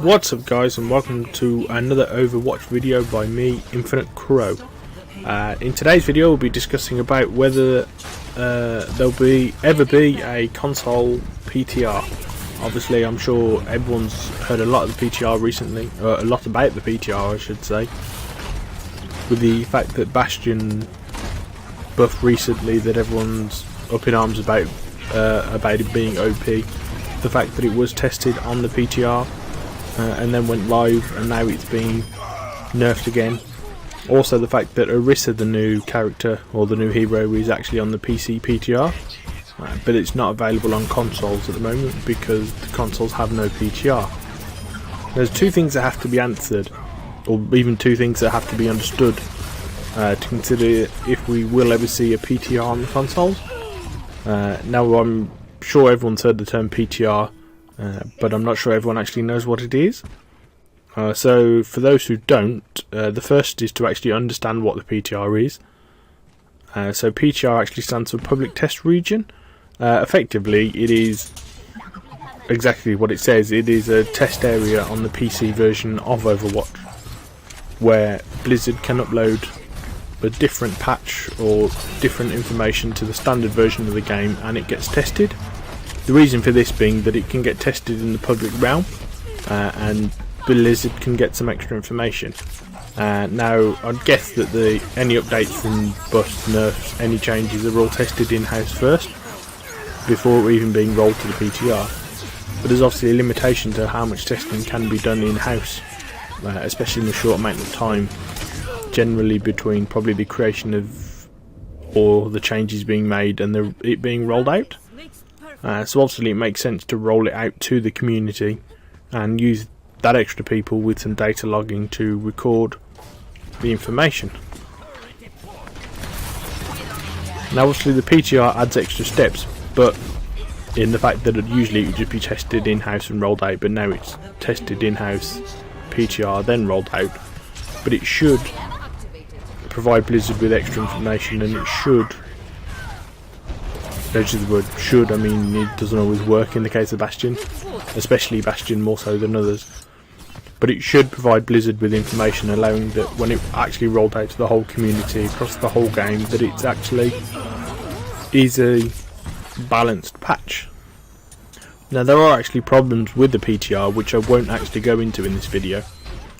What's up guys, and welcome to another Overwatch video by me, Infinite Crow. In today's video we'll be discussing about whether there'll ever be a console PTR. Obviously I'm sure everyone's heard a lot of the PTR recently, or a lot about the PTR I should say, with the fact that Bastion buffed recently that everyone's up in arms about it being OP, the fact that it was tested on the PTR and then went live and now it's being nerfed again. Also the fact that Orisa, the new character or the new hero, is actually on the PC PTR, but it's not available on consoles at the moment because the consoles have no PTR. There's two things that have to be answered, or even two things that have to be understood to consider if we will ever see a PTR on the consoles. Now I'm sure everyone's heard the term PTR, but I'm not sure everyone actually knows what it is. So for those who don't, the first is to actually understand what the PTR is. So PTR actually stands for Public Test Region. Effectively it is exactly what it says. It is a test area on the PC version of Overwatch where Blizzard can upload a different patch or different information to the standard version of the game and it gets tested. The reason for this being that it can get tested in the public realm and Blizzard can get some extra information. Now I'd guess that any updates from buffs, nerfs, any changes are all tested in-house first before even being rolled to the PTR. But there's obviously a limitation to how much testing can be done in-house, especially in a short amount of time, generally between probably the creation of or the changes being made and it being rolled out. So obviously it makes sense to roll it out to the community and use that extra people with some data logging to record the information. Now obviously the PTR adds extra steps, but in the fact that usually it would just be tested in-house and rolled out, but now it's tested in-house, PTR, then rolled out. But it should provide Blizzard with extra information, and it should, there's the word should, I mean it doesn't always work in the case of Bastion, especially Bastion more so than others, but it should provide Blizzard with information allowing that when it actually rolled out to the whole community across the whole game, that it's actually is a balanced patch. Now there are actually problems with the PTR which I won't actually go into in this video,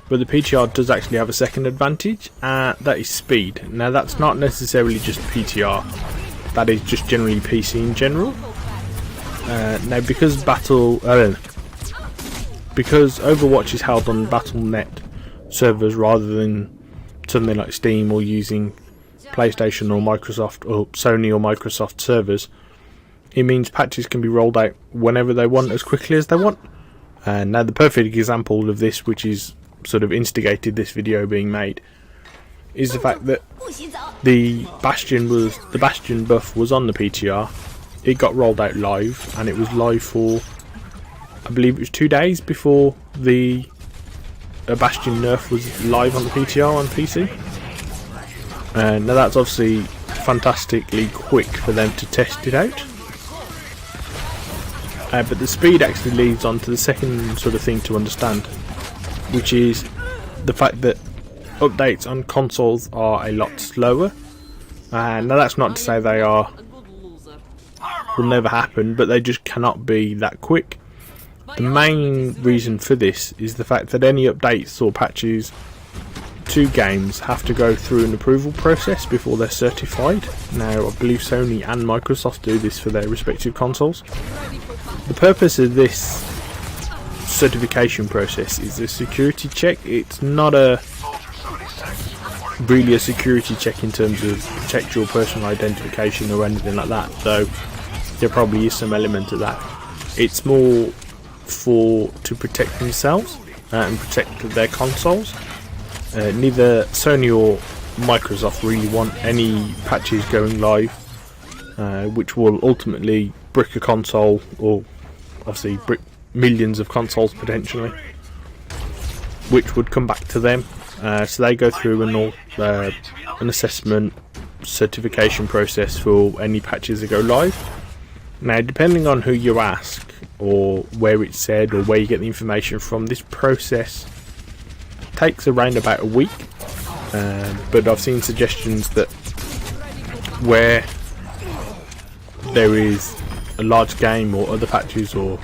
but the PTR does actually have a second advantage, that is speed. Now that's not necessarily just PTR, that is just generally PC in general. Now because because Overwatch is held on Battle.net servers rather than something like Steam or using PlayStation or Microsoft or Sony or Microsoft servers, it means patches can be rolled out whenever they want, as quickly as they want. Now the perfect example of this, which is sort of instigated this video being made, is the fact that the Bastion buff was on the PTR. It got rolled out live, and it was live for, I believe it was 2 days before the Bastion nerf was live on the PTR on PC. Now that's obviously fantastically quick for them to test it out. But the speed actually leads on to the second sort of thing to understand, which is the fact that updates on consoles are a lot slower. Now that's not to say they will never happen, but they just cannot be that quick. The main reason for this is the fact that any updates or patches to games have to go through an approval process before they're certified. Now I believe Sony and Microsoft do this for their respective consoles. The purpose of this certification process is a security check. It's not really a security check in terms of protect your personal identification or anything like that, though there probably is some element of that. It's more to protect themselves and protect their consoles. Neither Sony or Microsoft really want any patches going live which will ultimately brick a console, or obviously brick millions of consoles potentially, which would come back to them. So they go through an assessment certification process for any patches that go live. Now depending on who you ask, or where it's said or where you get the information from. This process takes around about a week, but I've seen suggestions that where there is a large game or other patches or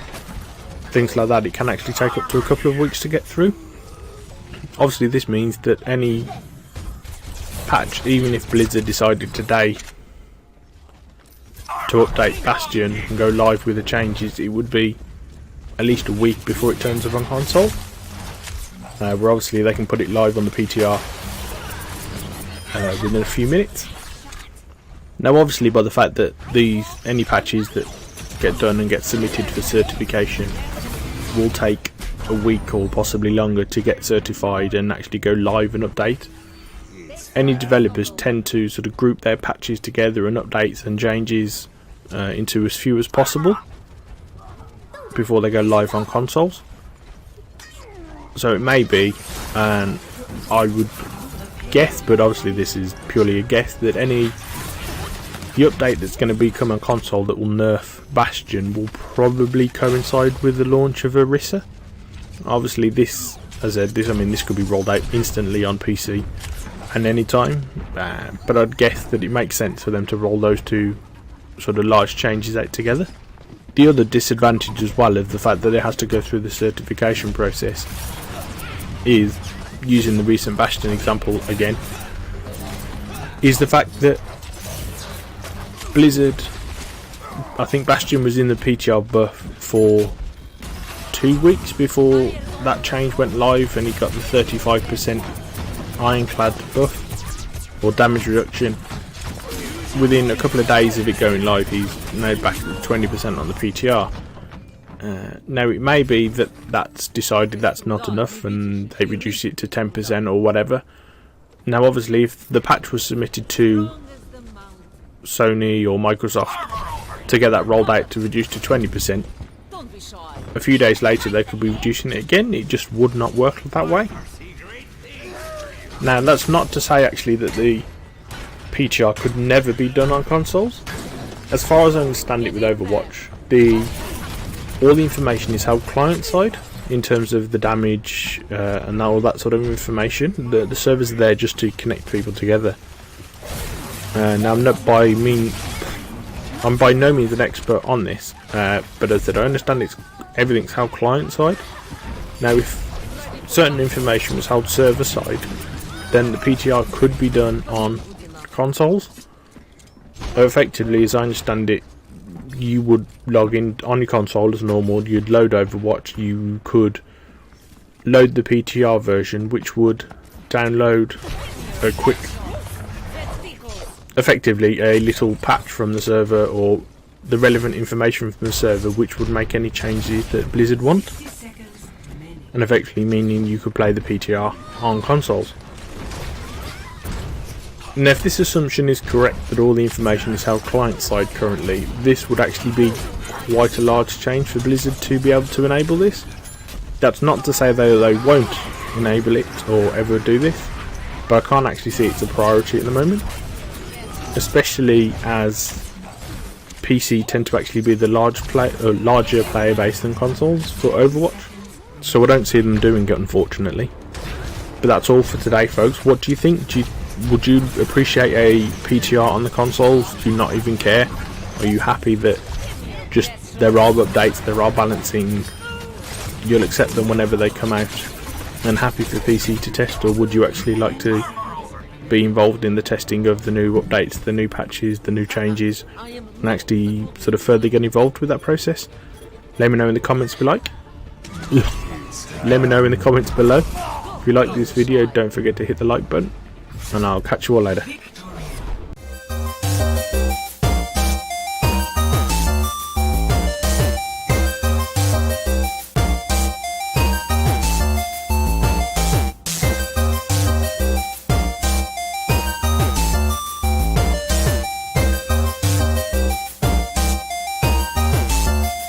things like that, it can actually take up to a couple of weeks to get through. Obviously this means that any patch, even if Blizzard decided today to update Bastion and go live with the changes, it would be at least a week before it turns up on console, where obviously they can put it live on the PTR within a few minutes. Now obviously by the fact that any patches that get done and get submitted for certification will take a week or possibly longer to get certified and actually go live and update, any developers tend to sort of group their patches together and updates and changes into as few as possible before they go live on consoles. So it may be, and I would guess, but obviously this is purely a guess, that the update that's going to become on console that will nerf Bastion will probably coincide with the launch of Orisa. Obviously this, as I said, this could be rolled out instantly on PC and any time, but I'd guess that it makes sense for them to roll those two sort of large changes out together. The other disadvantage as well of the fact that it has to go through the certification process is, using the recent Bastion example again, is the fact that Blizzard, I think Bastion was in the PTR buff for 2 weeks before that change went live, and he got the 35% ironclad buff or damage reduction. Within a couple of days of it going live, he's now back at 20% on the PTR. Now it may be that that's decided that's not enough and they reduce it to 10% or whatever. Now obviously if the patch was submitted to Sony or Microsoft to get that rolled out to reduce to 20%, a few days later they could be reducing it again. It just would not work that way. Now that's not to say actually that the PTR could never be done on consoles. As far as I understand it with Overwatch, all the information is held client side in terms of the damage and all that sort of information. The servers are there just to connect people together. Now I'm by no means an expert on this, but as I said, I understand everything's held client side. Now if certain information was held server side, then the PTR could be done on consoles. Effectively, as I understand it, you would log in on your console as normal, you'd load Overwatch, you could load the PTR version, which would download effectively a little patch from the server or the relevant information from the server, which would make any changes that Blizzard want, and effectively meaning you could play the PTR on consoles. Now if this assumption is correct, that all the information is held client side currently, this would actually be quite a large change for Blizzard to be able to enable this. That's not to say they won't enable it or ever do this, but I can't actually see it's a priority at the moment, especially as PC tend to actually be the larger player base than consoles for Overwatch, so I don't see them doing it, unfortunately. But that's all for today, folks. What do you think? Would you appreciate a PTR on the consoles? Do you not even care? Are you happy that just there are updates, there are balancing, you'll accept them whenever they come out, and happy for PC to test? Or would you actually like to be involved in the testing of the new updates, the new patches, the new changes, and actually sort of further get involved with that process? Let me know in the comments below. Let me know in the comments below. If you like this video, don't forget to hit the like button, and I'll catch you all later.